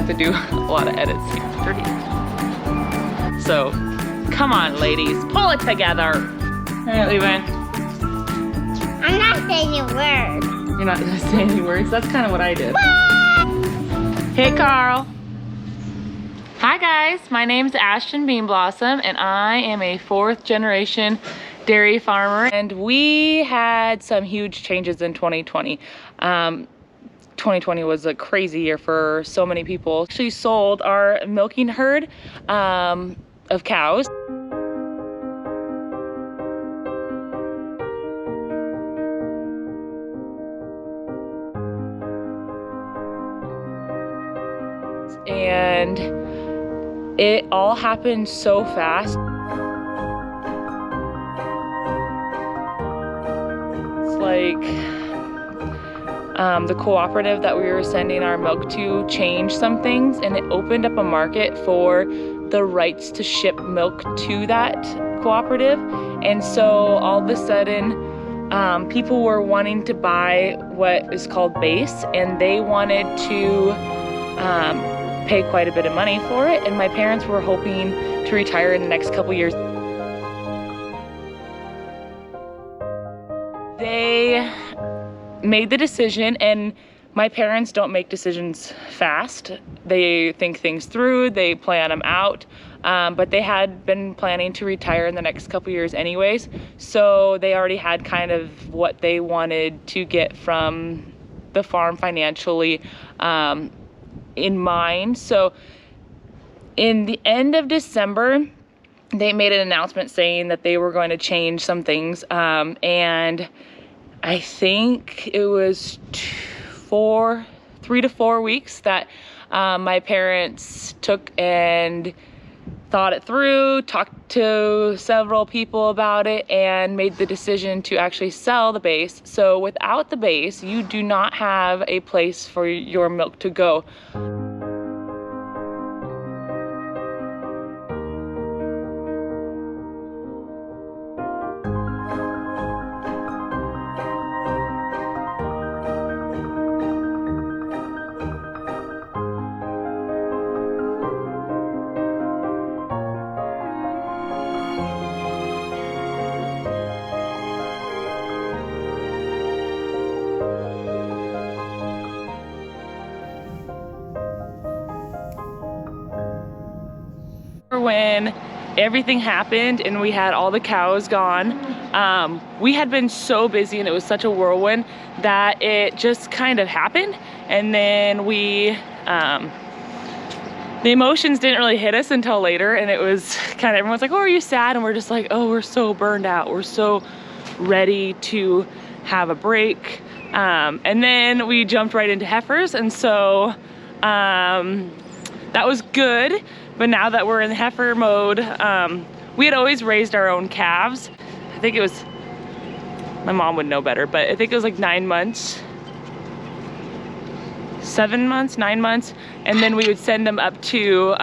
have to do a lot of edits. So, come on, ladies, pull it together. All right, Levi. I'm not saying a word. You're not gonna say any words? That's kind of what I did. Hey, Carl. Hi, guys. My name's Ashton Beanblossom, and I am a 4th generation dairy farmer. And we had some huge changes in 2020. 2020 was a crazy year for so many people. Actually sold our milking herd of cows. And it all happened so fast. It's like the cooperative that we were sending our milk to changed some things, and it opened up a market for the rights to ship milk to that cooperative. And so all of a sudden, people were wanting to buy what is called base, and they wanted to pay quite a bit of money for it, and my parents were hoping to retire in the next couple years. They made the decision, and my parents don't make decisions fast. They think things through, they plan them out, but they had been planning to retire in the next couple years anyways, so they already had kind of what they wanted to get from the farm financially in mind. So in the end of December, they made an announcement saying that they were going to change some things, and I think it was 3 to 4 weeks that my parents took and thought it through, talked to several people about it, and made the decision to actually sell the base. So without the base, you do not have a place for your milk to go. When everything happened and we had all the cows gone, we had been so busy and it was such a whirlwind that it just kind of happened. And then the emotions didn't really hit us until later, and it was kind of, everyone's like, oh, are you sad? And we're just like, oh, we're so burned out, we're so ready to have a break. And then we jumped right into heifers, and so that was good. But now that we're in heifer mode, we had always raised our own calves. I think it was, my mom would know better, but I think it was like 9 months, 7 months, 9 months. And then we would send them up to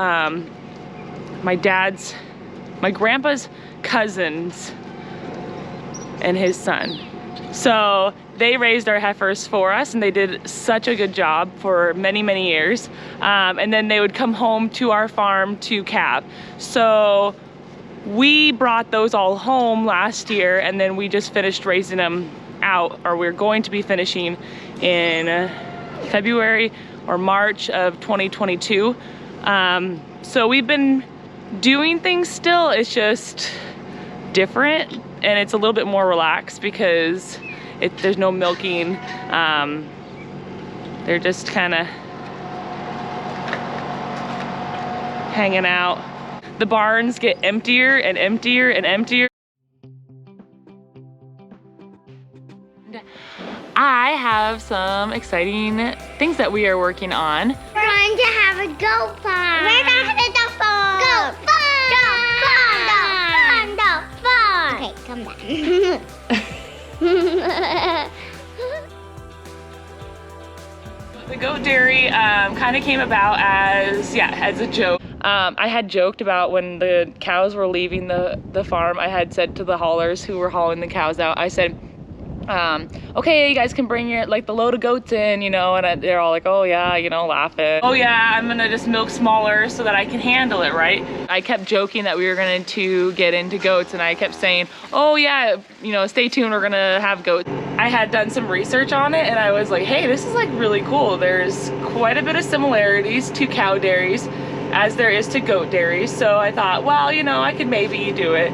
my grandpa's cousins and his son. So they raised our heifers for us, and they did such a good job for many, many years. And then they would come home to our farm to calve. So we brought those all home last year, and then we just finished raising them out, or we're going to be finishing in February or March of 2022. So we've been doing things still, it's just different, and it's a little bit more relaxed because there's no milking. They're just kind of hanging out. The barns get emptier and emptier and emptier. I have some exciting things that we are working on. We're going to have a goat farm. We're going to have a goat farm. Goat farm. Goat farm. Okay, come back. The goat dairy kind of came about as a joke. I had joked about when the cows were leaving the farm, I had said to the haulers who were hauling the cows out, I said, okay, you guys can bring your, like, the load of goats in, you know, and they're all like, oh yeah, you know, laughing. Oh yeah, I'm gonna just milk smaller so that I can handle it, right? I kept joking that we were going to get into goats, and I kept saying, oh yeah, you know, stay tuned, we're gonna have goats. I had done some research on it, and I was like, hey, this is like really cool. There's quite a bit of similarities to cow dairies as there is to goat dairies. So I thought, well, you know, I could maybe do it.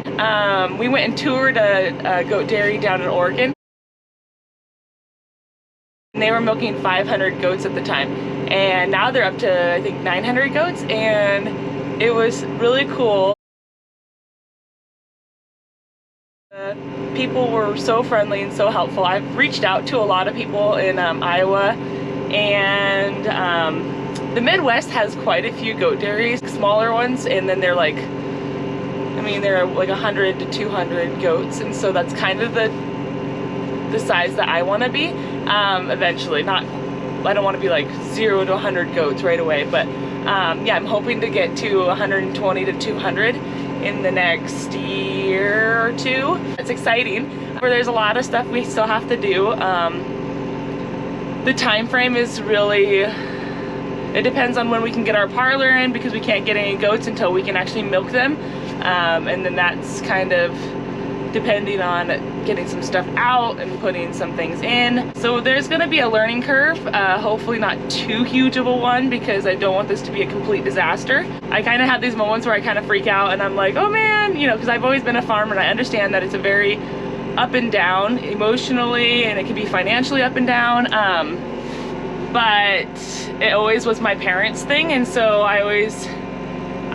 We went and toured a goat dairy down in Oregon. And they were milking 500 goats at the time. And now they're up to, I think, 900 goats. And it was really cool. People were so friendly and so helpful. I've reached out to a lot of people in Iowa, and the Midwest has quite a few goat dairies, smaller ones, and then they're like, I mean, they're like 100 to 200 goats, and so that's kind of the size that I want to be eventually. I don't want to be like 0 to 100 goats right away, but yeah, I'm hoping to get to 120 to 200 in the next year or two. It's exciting. There's a lot of stuff we still have to do. The time frame is really, it depends on when we can get our parlor in, because we can't get any goats until we can actually milk them. And then that's kind of depending on getting some stuff out and putting some things in. So there's gonna be a learning curve, hopefully not too huge of a one, because I don't want this to be a complete disaster. I kind of have these moments where I kind of freak out and I'm like, oh man, you know, because I've always been a farmer and I understand that it's a very up and down emotionally, and it can be financially up and down. But it always was my parents' thing, and so I always,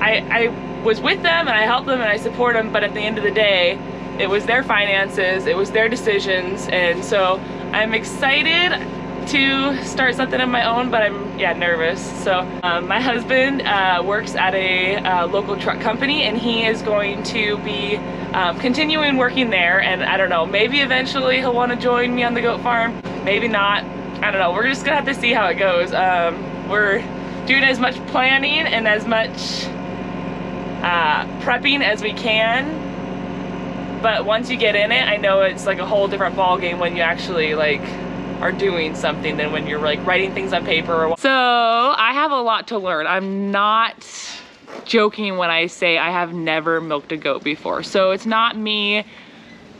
I was with them and I helped them and I support them, but at the end of the day, it was their finances, it was their decisions, and so I'm excited to start something of my own, but I'm, yeah, nervous. So my husband works at a local truck company, and he is going to be continuing working there, and I don't know, maybe eventually he'll want to join me on the goat farm, maybe not, I don't know, we're just gonna have to see how it goes. We're doing as much planning and as much prepping as we can. But once you get in it, I know it's like a whole different ball game when you actually like are doing something than when you're like writing things on paper. So I have a lot to learn. I'm not joking when I say I have never milked a goat before. So it's not me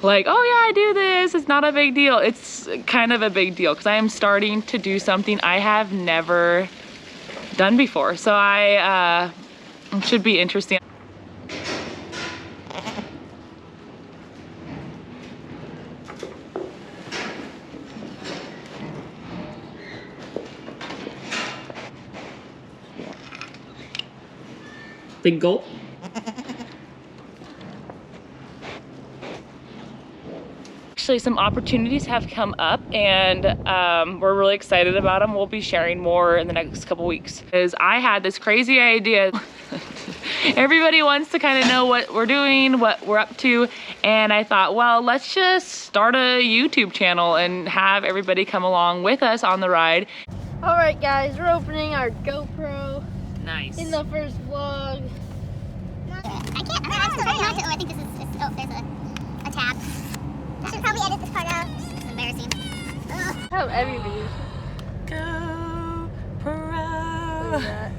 like, oh yeah, I do this, it's not a big deal. It's kind of a big deal because I am starting to do something I have never done before. So it should be interesting. Big gulp. Actually, some opportunities have come up, and we're really excited about them. We'll be sharing more in the next couple weeks. Because I had this crazy idea. Everybody wants to kind of know what we're doing, what we're up to, and I thought, well, let's just start a YouTube channel and have everybody come along with us on the ride. All right, guys, we're opening our GoPro. Nice. In the first vlog. I can't. I'm still trying not to. Oh, I think this is. Oh, there's a tab. I should probably edit this part out. It's embarrassing. Ugh. How every video. GoPro.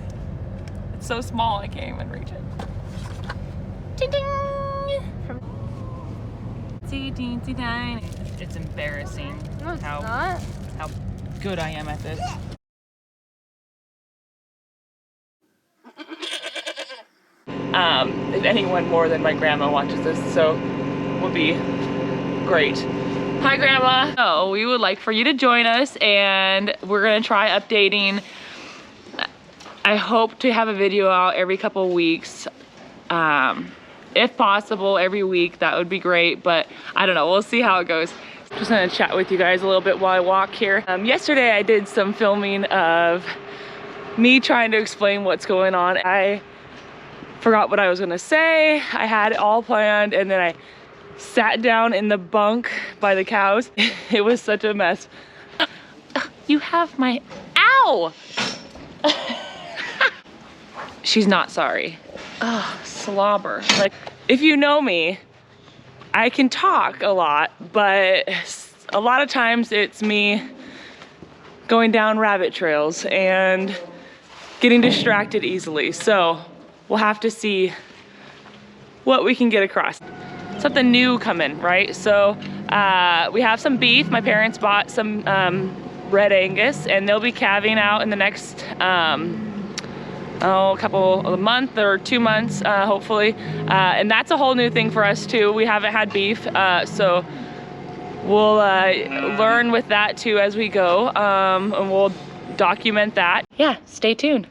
It's so small I can't even reach it. Ding ding. Teensy tiny. It's embarrassing. No, it's not. How good I am at this. If anyone more than my grandma watches this, so would be great. Hi, Grandma. So we would like for you to join us, and we're gonna try updating. I hope to have a video out every couple weeks. If possible, every week, that would be great, but I don't know, we'll see how it goes. Just gonna chat with you guys a little bit while I walk here. Yesterday I did some filming of me trying to explain what's going on. I forgot what I was gonna say. I had it all planned, and then I sat down in the bunk by the cows. It was such a mess. You have my, ow! She's not sorry. Oh, slobber. Like, if you know me, I can talk a lot, but a lot of times it's me going down rabbit trails and getting distracted easily. So we'll have to see what we can get across. Something new coming, right? So we have some beef. My parents bought some red Angus, and they'll be calving out in the next couple of month or 2 months, hopefully. And that's a whole new thing for us too. We haven't had beef, so we'll learn with that too as we go, and we'll document that. Yeah, stay tuned.